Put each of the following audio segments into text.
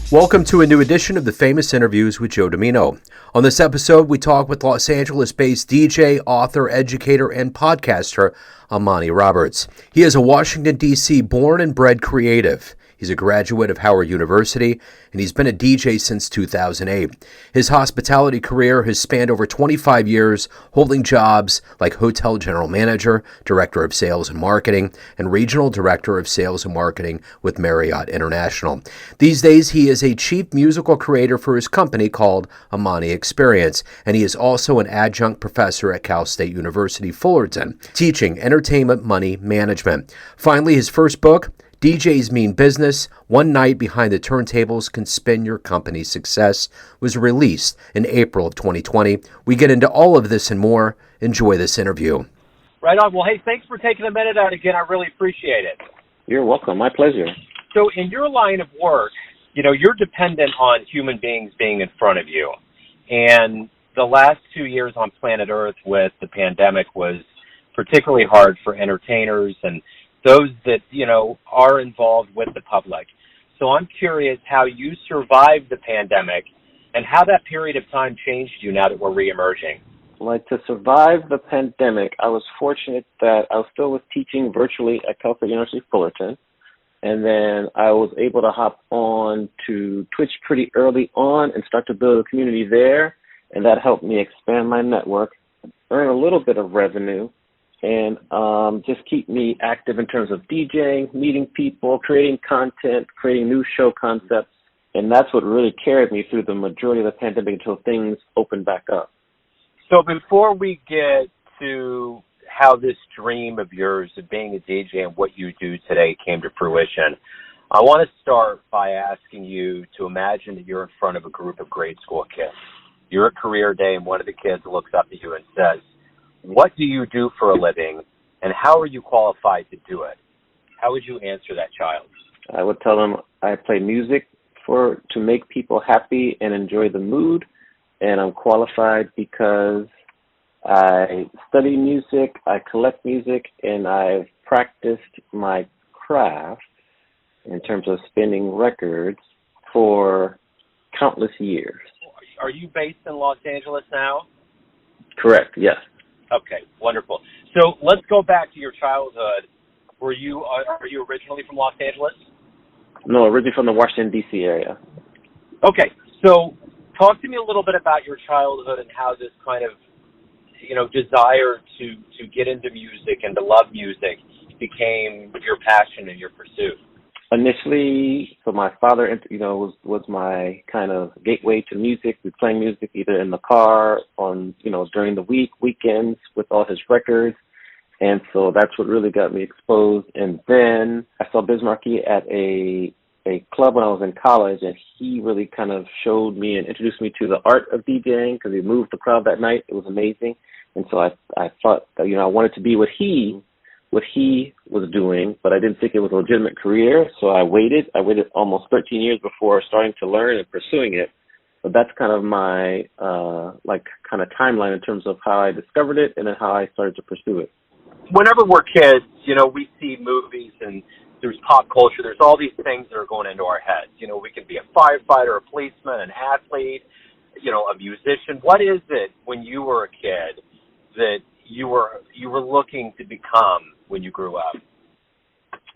Welcome to a new edition of the Famous Interviews with Joe Dimino. On this episode, we talk with Los Angeles-based DJ, author, educator, and podcaster Amani Roberts. He is a Washington, D.C. born and bred creative. He's a graduate of Howard University, and he's been a DJ since 2008. His hospitality career has spanned over 25 years, holding jobs like Hotel General Manager, Director of Sales and Marketing, and Regional Director of Sales and Marketing with Marriott International. These days, he is a Chief Musical Curator for his company called Amani Experience, and he is also an adjunct professor at Cal State University, Fullerton, teaching Entertainment Money Management. Finally, his first book, DJs Mean Business, One Night Behind the Turntables Can Spin Your Company's Success, was released in April of 2020. We get into all of this and more. Enjoy this interview. Right on. Well, hey, thanks for taking a minute out again. I really appreciate it. You're welcome. My pleasure. So in your line of work, you're dependent on human beings being in front of you. And the last 2 years on planet Earth with the pandemic was particularly hard for entertainers and those that, are involved with the public. So I'm curious how you survived the pandemic and how that period of time changed you now that we're reemerging. To survive the pandemic, I was fortunate that I was teaching virtually at Cal State University, Fullerton. And then I was able to hop on to Twitch pretty early on and start to build a community there. And that helped me expand my network, earn a little bit of revenue, and just keep me active in terms of DJing, meeting people, creating content, creating new show concepts. And that's what really carried me through the majority of the pandemic until things opened back up. So before we get to how this dream of yours of being a DJ and what you do today came to fruition, I want to start by asking you to imagine that you're in front of a group of grade school kids. You're at career day and one of the kids looks up at you and says, "What do you do for a living, and how are you qualified to do it?" How would you answer that child? I would tell them I play music to make people happy and enjoy the mood, and I'm qualified because I study music, I collect music, and I've practiced my craft in terms of spinning records for countless years. Are you based in Los Angeles now? Correct, yes. Okay, wonderful. So let's go back to your childhood. Are you originally from Los Angeles? No, originally from the Washington, D.C. area. Okay, so talk to me a little bit about your childhood and how this kind of, desire to get into music and to love music became your passion and your pursuit. Initially, so my father, was my kind of gateway to music. We playing music either in the car, during the week, weekends with all his records. And so that's what really got me exposed. And then I saw Biz Markie at a club when I was in college, and he really kind of showed me and introduced me to the art of DJing because he moved the crowd that night. It was amazing. And so I thought that, I wanted to be what he was doing, but I didn't think it was a legitimate career, so I waited almost 13 years before starting to learn and pursuing it. But that's kind of my timeline in terms of how I discovered it and then how I started to pursue it. Whenever we're kids, we see movies and there's pop culture, there's all these things that are going into our heads. We can be a firefighter, a policeman, an athlete, a musician. What is it when you were a kid that you were looking to become when you grew up?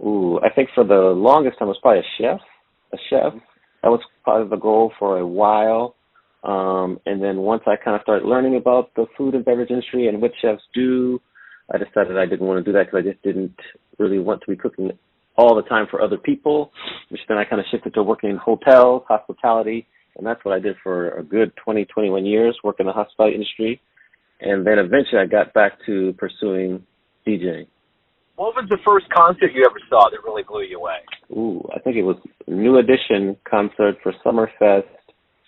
Ooh, I think for the longest time it was probably a chef. That was probably the goal for a while. And then once I kind of started learning about the food and beverage industry and what chefs do, I decided I didn't want to do that because I just didn't really want to be cooking all the time for other people, which then I kind of shifted to working in hotels, hospitality, and that's what I did for a good 21 years, working in the hospitality industry. And then eventually I got back to pursuing DJing. What was the first concert you ever saw that really blew you away? Ooh, I think it was a New Edition concert for Summerfest,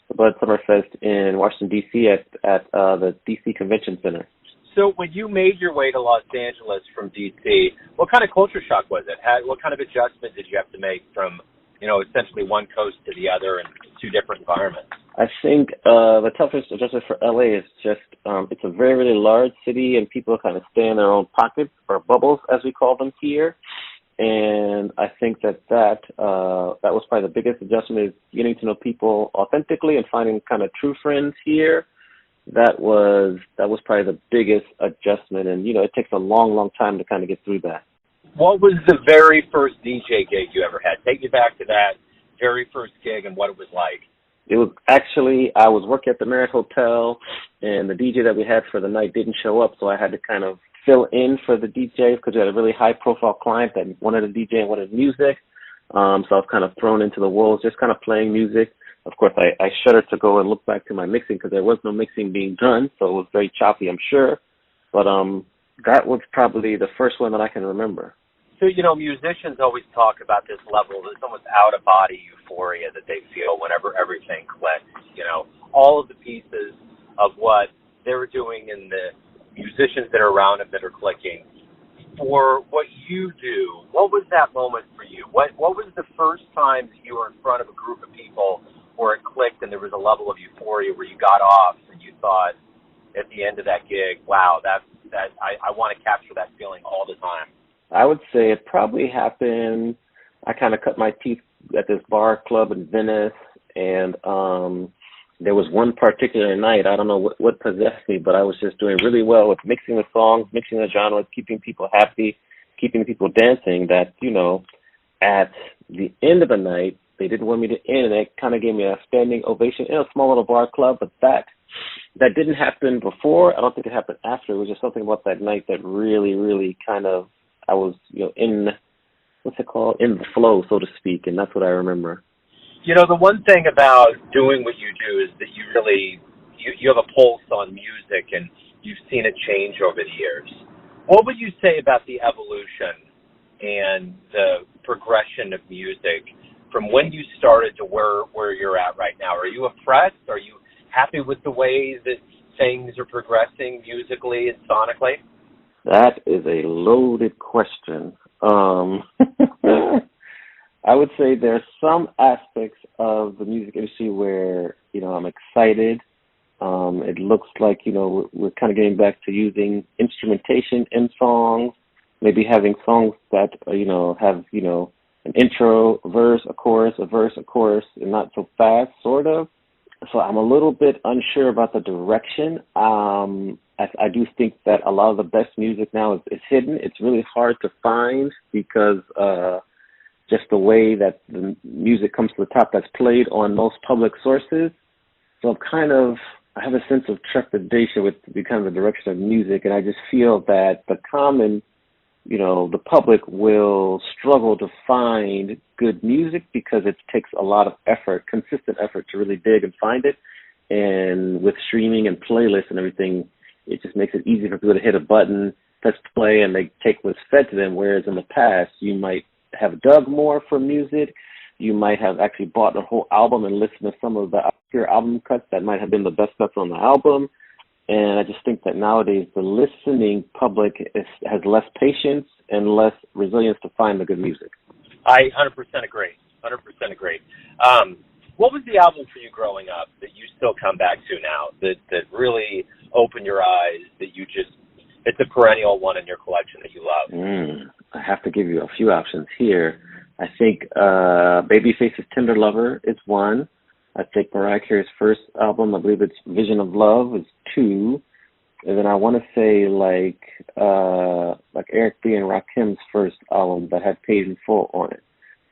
the Bud Summerfest in Washington, D.C. at the D.C. Convention Center. So when you made your way to Los Angeles from D.C., what kind of culture shock was it? What kind of adjustment did you have to make from, essentially one coast to the other and two different environments? I think the toughest adjustment for LA is just it's a very, really large city and people kind of stay in their own pockets or bubbles, as we call them here. and I think that was probably the biggest adjustment, is getting to know people authentically and finding kind of true friends here. That was probably the biggest adjustment, and it takes a long time to kind of get through that. What was the very first DJ gig you ever had? Take me back to that very first gig and what it was like. It was actually, I was working at the Marriott Hotel, and the DJ that we had for the night didn't show up, so I had to kind of fill in for the DJ because we had a really high-profile client that wanted a DJ and wanted music. So I was kind of thrown into the wolves, just kind of playing music. Of course, I shudder to go and look back to my mixing because there was no mixing being done, so it was very choppy, I'm sure. But that was probably the first one that I can remember. So, musicians always talk about this level, this almost out-of-body euphoria that they feel whenever everything clicks. All of the pieces of what they're doing and the musicians that are around them that are clicking. For what you do, what was that moment for you? What was the first time that you were in front of a group of people where it clicked and there was a level of euphoria where you got off and you thought at the end of that gig, wow, I want to capture that feeling all the time? I would say it probably happened, I kind of cut my teeth at this bar club in Venice, and there was one particular night, I don't know what possessed me, but I was just doing really well with mixing the songs, mixing the genres, keeping people happy, keeping people dancing, that, at the end of the night, they didn't want me to end, and they kind of gave me a standing ovation in a small little bar club, but that didn't happen before. I don't think it happened after. It was just something about that night that really, really kind of, I was, in the flow, so to speak, and that's what I remember. The one thing about doing what you do is that you really, you have a pulse on music and you've seen it change over the years. What would you say about the evolution and the progression of music from when you started to where you're at right now? Are you impressed? Are you happy with the way that things are progressing musically and sonically? That is a loaded question. I would say there's some aspects of the music industry where, I'm excited. It looks like, we're kind of getting back to using instrumentation in songs, maybe having songs that, have, an intro, a verse, a chorus, and not so fast, sort of. So I'm a little bit unsure about the direction. I do think that a lot of the best music now is hidden. It's really hard to find because just the way that the music comes to the top that's played on most public sources. So I have a sense of trepidation with the kind of the direction of music, and I just feel that the common, the public will struggle to find good music because it takes a lot of effort, consistent effort to really dig and find it. And with streaming and playlists and everything, it just makes it easy for people to hit a button, press play, and they take what's fed to them, whereas in the past, you might have dug more for music. You might have actually bought a whole album and listened to some of the obscure album cuts that might have been the best cuts on the album. And I just think that nowadays the listening public has less patience and less resilience to find the good music. I 100% agree. 100% agree. What was the album for you growing up that you still come back to now that really opened your eyes, that you just, it's a perennial one in your collection that you love? I have to give you a few options here. I think Babyface's Tender Lover is one. I think Mariah Carey's first album, I believe it's Vision of Love, is two. And then I want to say like Eric B. and Rakim's first album that had Paid in Full on it.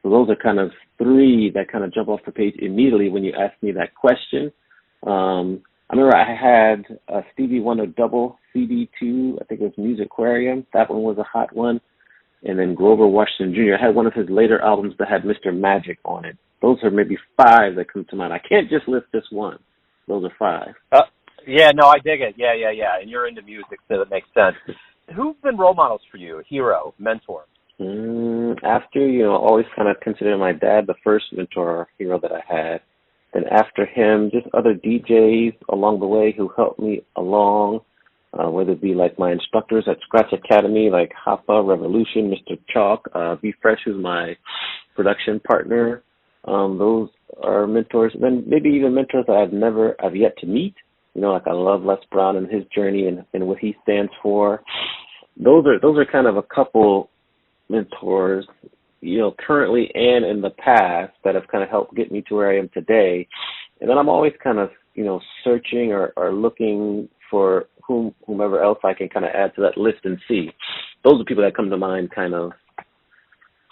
So those are kind of three that kind of jump off the page immediately when you ask me that question. I remember I had a Stevie Wonder double CD2, I think it was Music Aquarium. That one was a hot one. And then Grover Washington Jr. I had one of his later albums that had Mr. Magic on it. Those are maybe five that come to mind. I can't just list just one. Those are five. Yeah, no, I dig it. Yeah. And you're into music, so that makes sense. Who've been role models for you? A hero, mentor? After, always kind of consider my dad the first mentor or hero that I had. Then after him, just other DJs along the way who helped me along, whether it be like my instructors at Scratch Academy, like Hoppa, Revolution, Mr. Chalk, Be Fresh, who's my production partner. Those are mentors. Then maybe even mentors that I've yet to meet. Like I love Les Brown and his journey and what he stands for. Those are kind of a couple mentors, currently and in the past that have kind of helped get me to where I am today. And then I'm always kind of, searching or looking for whomever else I can kind of add to that list and see. Those are people that come to mind kind of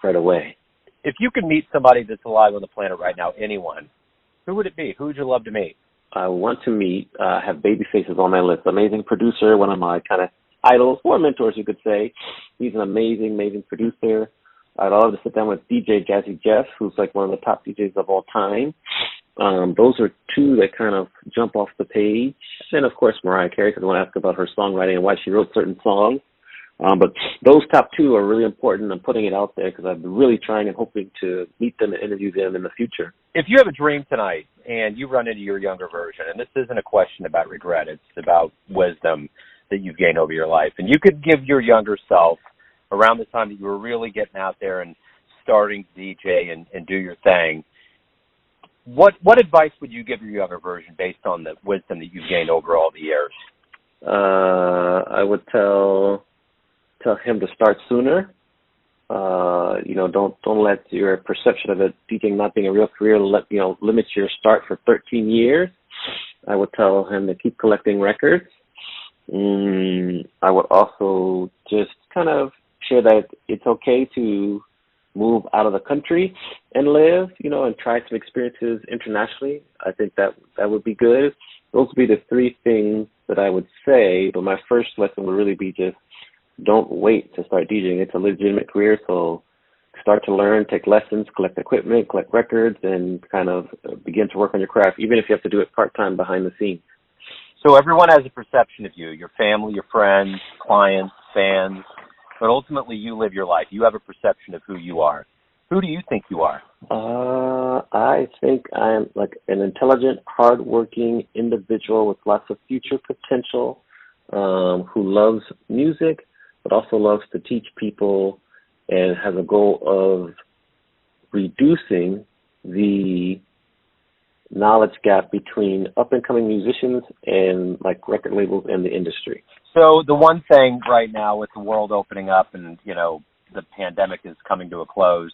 right away. If you could meet somebody that's alive on the planet right now, anyone, who would it be? Who would you love to meet? I want to meet, have baby faces on my list. Amazing producer, one of my kind of idols or mentors, you could say. He's an amazing producer. I'd love to sit down with DJ Jazzy Jeff, who's like one of the top DJs of all time. Those are two that kind of jump off the page. And, of course, Mariah Carey, because I want to ask about her songwriting and why she wrote certain songs. But those top two are really important. I'm putting it out there because I've been really trying and hoping to meet them and interview them in the future. If you have a dream tonight and you run into your younger version, and this isn't a question about regret, it's about wisdom that you've gained over your life, and you could give your younger self around the time that you were really getting out there and starting to DJ and do your thing, what advice would you give your younger version based on the wisdom that you've gained over all the years? I would tell him to start sooner. Don't let your perception of it DJing not being a real career limit your start for 13 years. I would tell him to keep collecting records. I would also just kind of share that it's okay to move out of the country and live, and try some experiences internationally. I think that would be good. Those would be the three things that I would say, but my first lesson would really be just don't wait to start DJing. It's a legitimate career, so start to learn, take lessons, collect equipment, collect records, and kind of begin to work on your craft, even if you have to do it part-time behind the scenes. So everyone has a perception of you, your family, your friends, clients, fans, but ultimately you live your life. You have a perception of who you are. Who do you think you are? I think I'm like an intelligent, hardworking individual with lots of future potential, who loves music, but also loves to teach people and has a goal of reducing the knowledge gap between up-and-coming musicians and like record labels and the industry. So the one thing right now with the world opening up and, the pandemic is coming to a close,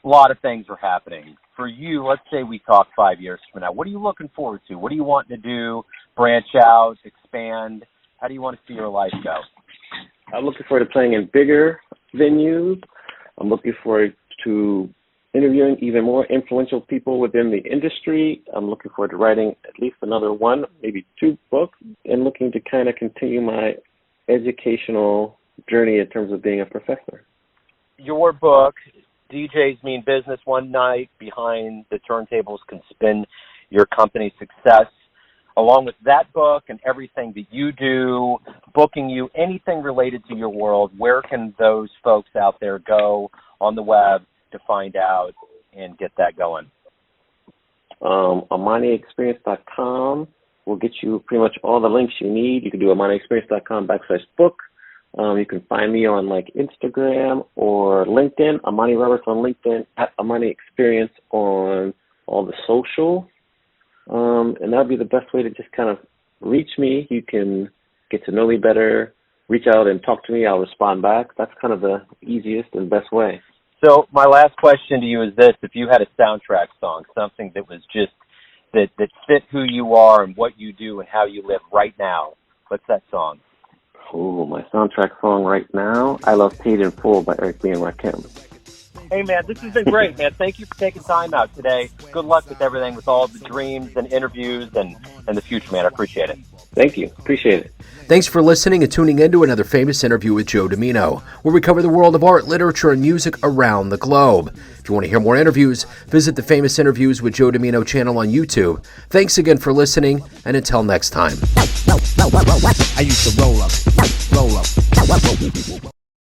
a lot of things are happening. For you, let's say we talk 5 years from now. What are you looking forward to? What are you wanting to do? Branch out, expand? How do you want to see your life go? I'm looking forward to playing in bigger venues. I'm looking forward to interviewing even more influential people within the industry. I'm looking forward to writing at least another one, maybe 2 books, and looking to kind of continue my educational journey in terms of being a professor. Your book, DJs Mean Business, One Night Behind the Turntables Can Spin Your Company's Success. Along with that book and everything that you do, booking you, anything related to your world, where can those folks out there go on the web to find out and get that going? AmaniExperience.com will get you pretty much all the links you need. You can do AmaniExperience.com/book. You can find me on like Instagram or LinkedIn, Amani Roberts on LinkedIn, at Amani Experience on all the social. And that would be the best way to just kind of reach me. You can get to know me better, reach out and talk to me. I'll respond back. That's kind of the easiest and best way. So my last question to you is this. If you had a soundtrack song, something that was just, that fit who you are and what you do and how you live right now, what's that song? Oh, my soundtrack song right now, I Love Paid in Full by Eric B. and Rakim. Hey, man, this has been great, man. Thank you for taking time out today. Good luck with everything, with all the dreams and interviews and the future, man. I appreciate it. Thank you. Appreciate it. Thanks for listening and tuning in to another famous interview with Joe Dimino, where we cover the world of art, literature, and music around the globe. If you want to hear more interviews, visit the Famous Interviews with Joe Dimino channel on YouTube. Thanks again for listening, and until next time. I used to roll up.